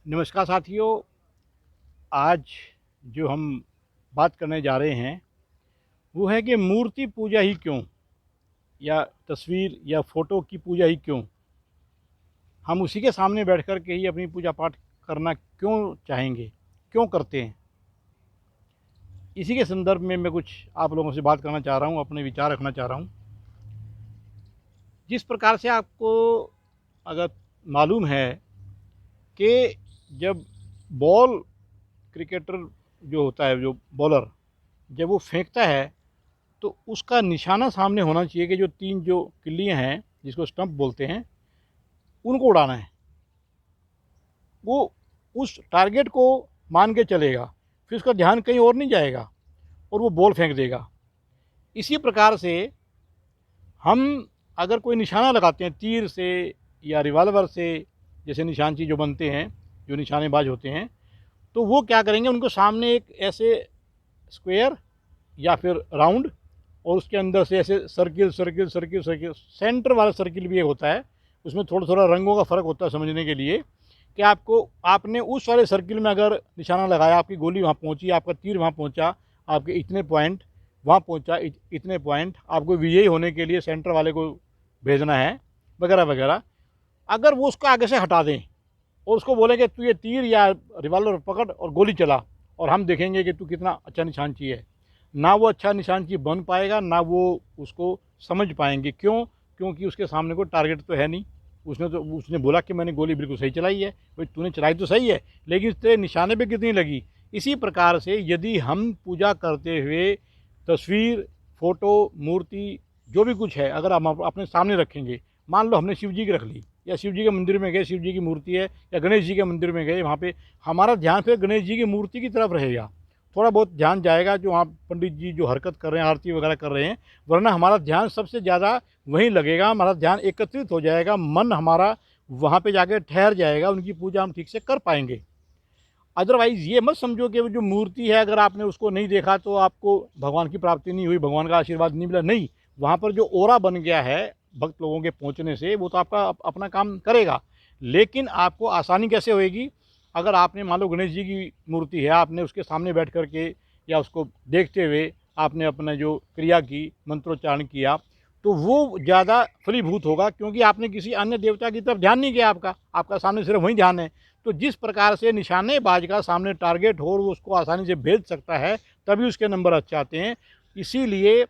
नमस्कार साथियों। आज जो हम बात करने जा रहे हैं वो है कि मूर्ति पूजा ही क्यों, या तस्वीर या फ़ोटो की पूजा ही क्यों। हम उसी के सामने बैठ कर के ही अपनी पूजा पाठ करना क्यों चाहेंगे, क्यों करते हैं। इसी के संदर्भ में मैं कुछ आप लोगों से बात करना चाह रहा हूँ, अपने विचार रखना चाह रहा हूँ। जिस प्रकार से आपको अगर मालूम है कि जब बॉल क्रिकेटर जो होता है, जो बॉलर जब वो फेंकता है तो उसका निशाना सामने होना चाहिए कि जो तीन जो किल्लियाँ हैं जिसको स्टंप बोलते हैं उनको उड़ाना है। वो उस टारगेट को मान के चलेगा, फिर उसका ध्यान कहीं और नहीं जाएगा और वो बॉल फेंक देगा। इसी प्रकार से हम अगर कोई निशाना लगाते हैं तीर से या रिवाल्वर से, जैसे निशानची जो बनते हैं, जो निशानेबाज होते हैं, तो वो क्या करेंगे, उनको सामने एक ऐसे स्क्वायर या फिर राउंड और उसके अंदर से ऐसे circle circle circle circle, centre वाला सर्किल भी एक होता है। उसमें थोड़ा थोड़ा रंगों का फ़र्क होता है समझने के लिए कि आपने उस वाले सर्किल में अगर निशाना लगाया, आपकी गोली वहाँ पहुँची, आपका तीर वहाँ पहुँचा, आपके इतने पॉइंट वहाँ पहुँचा, इतने पॉइंट आपको विजयी होने के लिए सेंटर वाले को भेजना है, वगैरह वगैरह। अगर वो उसको आगे से हटा दें और उसको बोलें कि तू ये तीर या रिवॉल्वर पकड़ और गोली चला और हम देखेंगे कि तू कितना अच्छा निशानची है, ना वो अच्छा निशानची बन पाएगा, ना वो उसको समझ पाएंगे। क्यों? क्योंकि उसके सामने कोई टारगेट तो है नहीं। उसने बोला कि मैंने गोली बिल्कुल सही चलाई है। भाई तूने चलाई तो सही है, लेकिन तेरे निशाने पे कितनी लगी। इसी प्रकार से यदि हम पूजा करते हुए तस्वीर, फ़ोटो, मूर्ति जो भी कुछ है अगर हम अपने सामने रखेंगे, मान लो हमने शिव जी की रख ली, या शिव जी के मंदिर में गए, शिव जी की मूर्ति है, या गणेश जी के मंदिर में गए, वहाँ पे हमारा ध्यान फिर गणेश जी की मूर्ति की तरफ रहेगा। थोड़ा बहुत ध्यान जाएगा जो वहाँ पंडित जी जो हरकत कर रहे हैं, आरती वगैरह कर रहे हैं, वरना हमारा ध्यान सबसे ज़्यादा वहीं लगेगा। हमारा ध्यान एकत्रित हो जाएगा, मन हमारा वहाँ पे जाके ठहर जाएगा, उनकी पूजा हम ठीक से कर पाएंगे। अदरवाइज़ ये मत समझो कि वो जो मूर्ति है अगर आपने उसको नहीं देखा तो आपको भगवान की प्राप्ति नहीं हुई, भगवान का आशीर्वाद नहीं मिला। नहीं, वहाँ पर जो ओरा बन गया है भक्त लोगों के पहुँचने से, वो तो आपका अपना काम करेगा। लेकिन आपको आसानी कैसे होएगी, अगर आपने मान लो गणेश जी की मूर्ति है, आपने उसके सामने बैठ कर के या उसको देखते हुए आपने अपना जो क्रिया की, मंत्रोच्चारण किया, तो वो ज़्यादा फलीभूत होगा, क्योंकि आपने किसी अन्य देवता की तरफ ध्यान नहीं किया, आपका सामने सिर्फ वहीं ध्यान है। तो जिस प्रकार से निशानेबाज का सामने टारगेट हो और वो उसको आसानी से भेज सकता है, तभी उसके नंबर अच्छे आते हैं। इसीलिए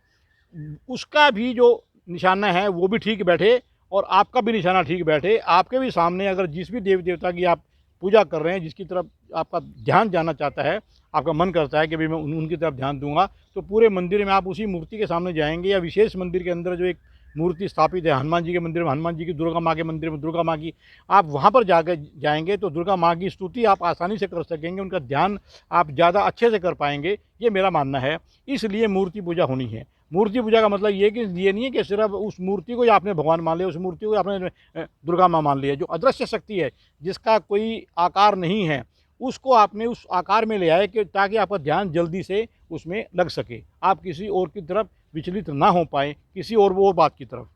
उसका भी जो निशाना है वो भी ठीक बैठे और आपका भी निशाना ठीक बैठे। आपके भी सामने अगर जिस भी देवी देवता की आप पूजा कर रहे हैं, जिसकी तरफ आपका ध्यान जाना चाहता है, आपका मन करता है कि भाई मैं उनकी तरफ ध्यान दूंगा, तो पूरे मंदिर में आप उसी मूर्ति के सामने जाएंगे, या विशेष मंदिर के अंदर जो एक मूर्ति स्थापित है हनुमान जी के मंदिर में हनुमान जी की, दुर्गा माँ के मंदिर में दुर्गा माँ की, आप वहाँ पर जाकर जाएंगे तो दुर्गा माँ की स्तुति आप आसानी से कर सकेंगे, उनका ध्यान आप ज़्यादा अच्छे से कर पाएंगे। ये मेरा मानना है। इसलिए मूर्ति पूजा होनी है। मूर्ति पूजा का मतलब ये कि ये नहीं है कि सिर्फ उस मूर्ति को ही आपने भगवान मान लिया, उस मूर्ति को आपने दुर्गा माँ मान लिया। जो अदृश्य शक्ति है, जिसका कोई आकार नहीं है, उसको आपने उस आकार में ले आए कि ताकि आपका ध्यान जल्दी से उसमें लग सके, आप किसी और की तरफ विचलित ना हो पाए, किसी और वो और बात की तरफ।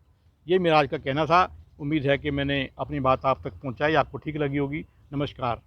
ये मेरा आज का कहना था। उम्मीद है कि मैंने अपनी बात आप तक पहुंचाई, आपको ठीक लगी होगी। नमस्कार।